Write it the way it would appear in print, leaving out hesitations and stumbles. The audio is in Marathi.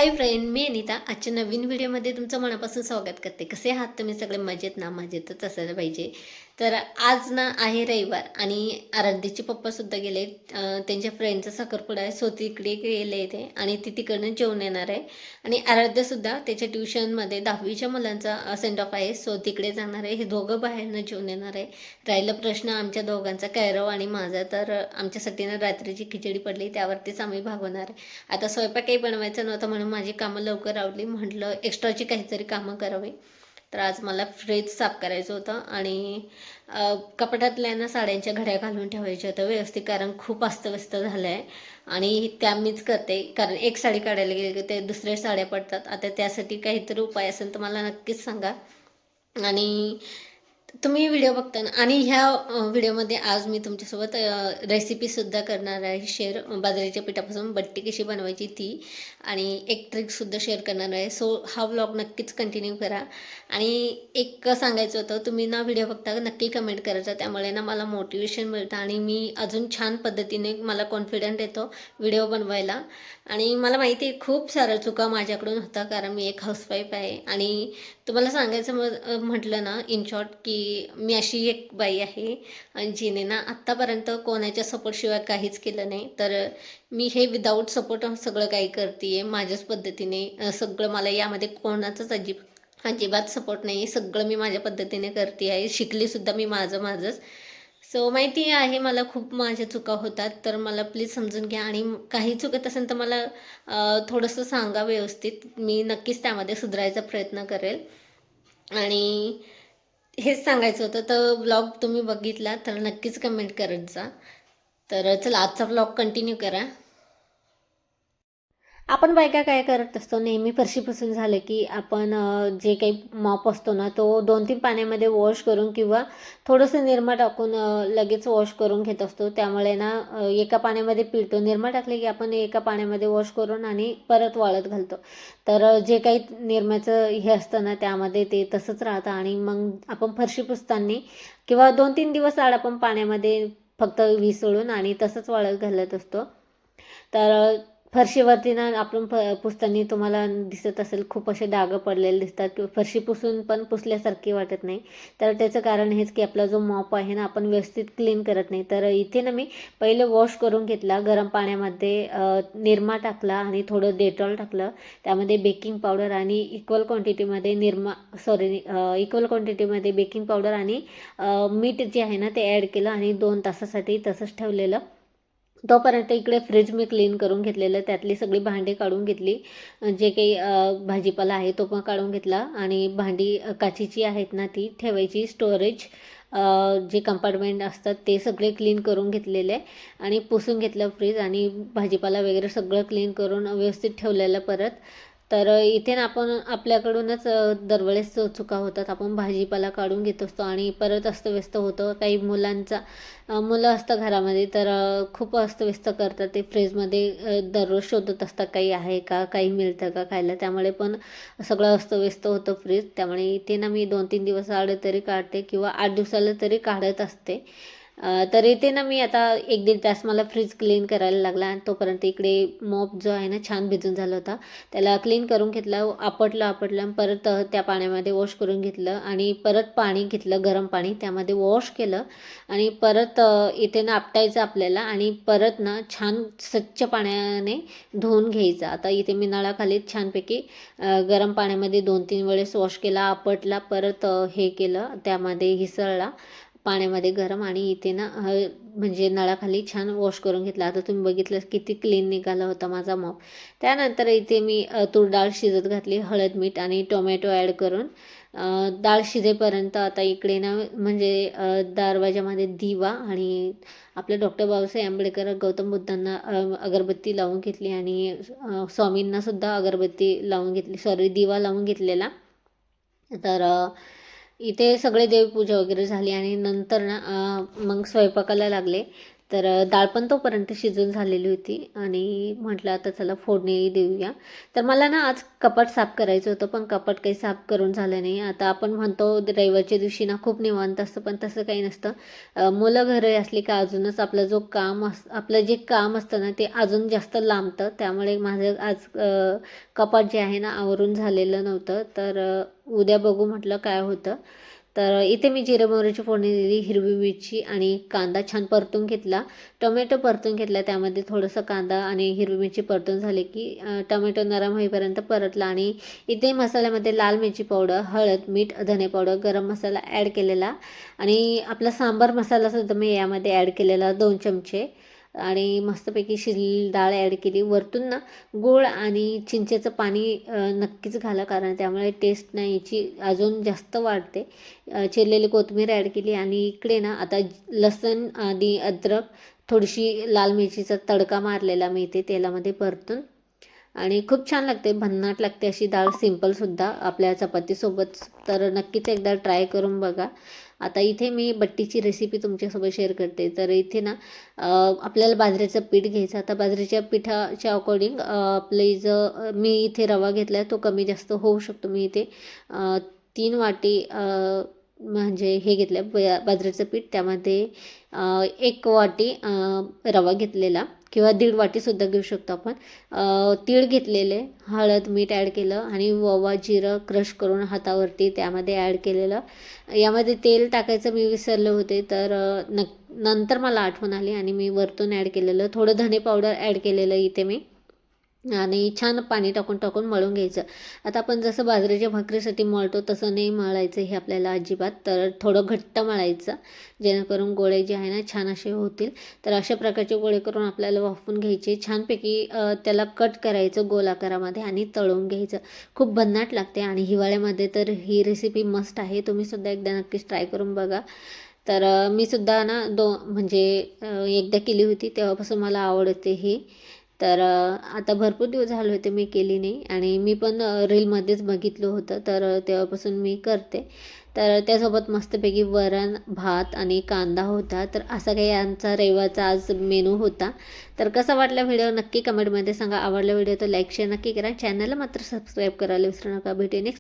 हाय फ्रेंड, मी अनिता. आजच्या नवीन व्हिडिओमध्ये तुमचं मनापासून स्वागत करते. कसे आहात तुम्ही सगळे? मजेत ना? मजेतच असायला पाहिजे. तर आज ना आहे रविवार आणि आराध्याचे पप्पासुद्धा गेले. त्यांच्या फ्रेंडचा साखरपुडा आहे, सो तिकडे गेले ते आणि ती तिकडनं जेवून येणार आहे. आणि आराध्यसुद्धा त्याच्या ट्युशनमध्ये 10वीच्या मुलांचा सेंड ऑफ आहे, सो तिकडे जाणार आहे. हे दोघं बाहेरनं जेवून येणार आहे. राहिला प्रश्न आमच्या दोघांचा, कैरव आणि माझा. तर आमच्यासाठी ना रात्रीची खिचडी पडली, त्यावरतीच आम्ही भागवणार आहे. आता स्वयंपाक काही बनवायचं नव्हतं म्हणून माझी कामं लवकर आवडली. म्हटलं एक्स्ट्राची काहीतरी कामं करावी. तर आज मला फ्रीज साफ करायचं होतं आणि कपाटातल्या ना साड्यांच्या घड्या घालून ठेवायच्या होत्या व्यवस्थित, कारण खूप अस्तव्यस्त झालं आहे. आणि त्या मीच करते, कारण एक साडी काढायला गेली की ते दुसऱ्या साड्या पडतात. आता त्यासाठी काहीतरी उपाय असेल तर मला नक्कीच सांगा. आणि तुम्ही व्हिडिओ बघताना आणि ह्या व्हिडिओमध्ये आज मी तुमच्यासोबत रेसिपीसुद्धा करणार आहे शेअर. बाजरीच्या पिठापासून बट्टी कशी बनवायची ती, आणि एक ट्रिकसुद्धा शेअर करणार आहे. सो हा व्लॉग नक्कीच कंटिन्यू करा. आणि एक सांगायचं होतं, तुम्ही ना व्हिडिओ बघता नक्की कमेंट करायचं, त्यामुळे ना मला मोटिवेशन मिळतं आणि मी अजून छान पद्धतीने मला कॉन्फिडंट येतो व्हिडिओ बनवायला. आणि मला माहिती आहे खूप साऱ्या चुका माझ्याकडून होता, कारण मी एक हाऊसवाईफ आहे. आणि तुम्हाला सांगायचं म्हटलं ना इन शॉर्ट, की मी अशी एक बाई आहे जिने ना आत्तापर्यंत कोणाच्या सपोर्टशिवाय काहीच केलं नाही. तर मी हे विदाऊट सपोर्ट सगळं काही करते आहे माझ्याच पद्धतीने. सगळं मला यामध्ये कोणाचंच अजिबात सपोर्ट नाही. सगळं मी माझ्या पद्धतीने करते आहे. शिकलीसुद्धा मी माझंच. सो माहिती आहे मला खूप माझ्या चुका होतात, तर मला प्लीज समजून घ्या. आणि काही चुकत असेल तर मला थोडंसं सांगा व्यवस्थित. मी नक्कीच त्यामध्ये सुधारायचा प्रयत्न करेल. आणि हेच सांगायचं होतं. तर व्लॉग तुम्ही बघितला तर नक्कीच कमेंट करत जा. तर चला आजचा व्लॉग कंटिन्यू करा. आपण बायका काय करत असतो, नेहमी फरशी पुसून झालं की आपण जे काही मॉप असतो ना तो 2-3 पाण्यामध्ये वॉश करून किंवा थोडंसं निरमा टाकून लगेच वॉश करून घेत असतो. त्यामुळे ना एका पाण्यामध्ये पिळतो, निरमा टाकले की आपण एका पाण्यामध्ये वॉश करून आणि परत वाळत घालतो. तर जे काही निरम्याचं हे असतं ना त्यामध्ये ते तसंच राहतं. आणि मग आपण फरशी पुसताना किंवा 2-3 दिवस आड आपण पाण्यामध्ये फक्त विसळून आणि तसंच वाळत घालत असतो. तर फरशीवरती ना आपण पुसताना तुम्हाला दिसत असेल खूप असे डाग पडलेले दिसतात किंवा फरशी पुसून पण पुसल्यासारखी वाटत नाही. तर त्याचं कारण हेच की आपला जो मॉप आहे ना आपण व्यवस्थित क्लीन करत नाही. तर इथे ना मी पहिले वॉश करून घेतला गरम पाण्यामध्ये, निरमा टाकला आणि थोडं डेटॉल टाकलं. त्यामध्ये बेकिंग पावडर आणि इक्वल क्वांटिटीमध्ये इक्वल क्वांटिटीमध्ये बेकिंग पावडर आणि मीठ जे आहे ना ते ॲड केलं आणि 2 तासासाठी तसंच ठेवलेलं. तोपर्यंत इकडे फ्रीज मी क्लीन करून घेतलेलं, त्यातली सगळी भांडी काढून घेतली. जे काही भाजीपाला आहे तो पण काढून घेतला. आणि भांडी काचेची आहेत ना ती ठेवायची स्टोरेज, जे कंपार्टमेंट असतात ते सगळे क्लीन करून घेतलेले आणि पुसून घेतलं फ्रीज. आणि भाजीपाला वगैरे सगळं क्लीन करून व्यवस्थित ठेवलेलं परत. तर इथे ना आपण आपल्याकडूनच दरवेळेस चुका होतात. आपण भाजीपाला काढून घेत असतो आणि परत अस्तव्यस्त होतं. काही मुलं असतं घरामध्ये, तर खूप अस्तव्यस्त करतात ते. फ्रीजमध्ये दररोज शोधत असतात काही आहे का, काही मिळतं का खायला, त्यामुळे पण सगळं अस्तव्यस्त होतं फ्रीज. त्यामुळे इथे ना मी 2-3 दिवस आड तरी काढते किंवा 8 दिवसाला तरी काढत असते. तर इथे ना मी आता 1-1.5 तास मला फ्रीज क्लीन करायला लागला. आणि तोपर्यंत इकडे मॉप जो आहे ना छान भिजून झाला होता, त्याला क्लीन करून घेतलं, आपटलं परत त्या पाण्यामध्ये वॉश करून घेतलं. आणि परत पाणी घेतलं गरम पाणी, त्यामध्ये वॉश केलं. आणि परत इथे ना आपटायचं आपल्याला आणि परत ना छान स्वच्छ पाण्याने धुवून घ्यायचं. आता इथे मी नळाखाली छानपैकी गरम पाण्यामध्ये 2-3 वेळेस वॉश केला, आपटला, परत हे केलं त्यामध्ये हिसळला पाण्यामध्ये गरम. आणि इथे ना म्हणजे नळाखाली छान वॉश करून घेतला. आता तुम्ही बघितलं किती क्लीन निघाला होता माझा मॉप. त्यानंतर इथे मी तूर डाळ शिजत घातली, हळद मीठ आणि टोमॅटो ॲड करून. डाळ शिजेपर्यंत आता इकडे ना म्हणजे दरवाजामध्ये दिवा आणि आपले डॉक्टर बाबासाहेब आंबेडकर गौतम बुद्धांना अगरबत्ती लावून घेतली. आणि स्वामींनासुद्धा अगरबत्ती लावून घेतली, दिवा लावून घेतलेला. तर इथे सगळे देवपूजा वगैरे झाली आणि नंतर ना मग स्वयंपाकाला लागले. तर डाळ पण तोपर्यंत शिजून झालेली होती आणि म्हटलं आता चला फोडणी देऊया. तर मला ना आज कपाट साफ करायचं होतं, पण कपाट काही साफ करून झालं नाही. आता आपण म्हणतो रविवारच्या दिवशी ना खूप निवांत असतं, पण तसं काही नसतं. मुलं घरी असली का अजूनच आपलं आपलं जे काम असतं ना ते अजून जास्त लांबतं. त्यामुळे माझं आज कपाट जे आहे ना आवरून झालेलं नव्हतं. तर उद्या बघू म्हटलं काय होतं. तर इथे मी जिरे मोहरीची फोडणी दिली, हिरवी मिरची आणि कांदा छान परतून घेतला, टोमॅटो परतून घेतला, त्यामध्ये थोडंसं कांदा आणि हिरवी मिरची परतून झाले की टोमॅटो नरम होईपर्यंत परतला आणि इथे मसाल्यामध्ये लाल मिरची पावडर, हळद, मीठ, धने पावडर, गरम मसाला ॲड केलेला आणि आपला सांबार मसालासुद्धा मी यामध्ये ॲड केलेला 2 चमचे आणि मस्तपैकी शिजलेली डाळ ॲड केली. वरतून ना गूळ आणि चिंचेचं पाणी नक्कीच घाला, कारण त्यामुळे टेस्ट ना याची अजून जास्त वाढते. चिरलेली कोथिंबीर ॲड केली आणि इकडे ना आता लसूण आणि अद्रक, थोडीशी लाल मिरचीचा तडका मारलेला मी इथे तेलामध्ये परतून आणि खूप छान लागते, भन्नाट लागते अशी डाळ, सिंपलसुद्धा आपल्या चपातीसोबत. तर नक्कीच एकदा ट्राय करून बघा. आता इथे मी बट्टीची रेसिपी तुमच्यासोबत शेअर करते. तर इथे ना आपल्याला बाजरीचं पीठ घ्यायचं. आता बाजरीच्या पिठाच्या अकॉर्डिंग आपले मी इथे रवा घेतला आहे तो कमी जास्त होऊ शकतो. मी इथे 3 वाटी म्हणजे हे घेतलं बाजरीचं पीठ, त्यामध्ये 1 वाटी रवा घेतलेला किंवा 1.5 वाटीसुद्धा घेऊ शकतो आपण. तीळ घेतलेले, हळद, मीठ ॲड केलं आणि ओवा, जिरं क्रश करून हातावरती त्यामध्ये ॲड केलेलं. यामध्ये तेल टाकायचं मी विसरले होते, तर नंतर मला आठवण आली आणि मी वरतून ॲड केलेलं. थोडं धने पावडर ॲड केलेलं इथे मी आणि छान पाणी टाकून टाकून मळून घ्यायचं. आता आपण जसं बाजरीच्या भाकरीसाठी मळतो तसं नाही मळायचं हे आपल्याला अजिबात. तर थोडं घट्ट मळायचं, जेणेकरून गोळे जे आहे ना छान असे होतील. तर अशा प्रकारचे गोळे करून आपल्याला वाफवून घ्यायचे. छानपैकी त्याला कट करायचं गोल आकारामध्ये आणि तळून घ्यायचं. खूप भन्नाट लागते आणि हिवाळ्यामध्ये तर ही रेसिपी मस्ट आहे. तुम्हीसुद्धा एकदा नक्कीच ट्राय करून बघा. तर मी सुद्धा ना म्हणजे एकदा केली होती, तेव्हापासून मला आवडते ही. तर आता भरपूर दिवस झाले होते मी केली नाही आणि मी पण रीलमध्येच बघितलं होतं, तर तेव्हापासून मी करते. तर त्यासोबत मस्तपैकी वरण, भात आणि कांदा होता. तर असा काही आमचा रविवारचा आज मेनू होता. तर कसा वाटला व्हिडिओ नक्की कमेंटमध्ये सांगा. आवडला व्हिडिओ तर लाईक शेअर नक्की करा. चॅनलला मात्र सबस्क्राईब करायला विसरू नका. भेटू नेक्स्ट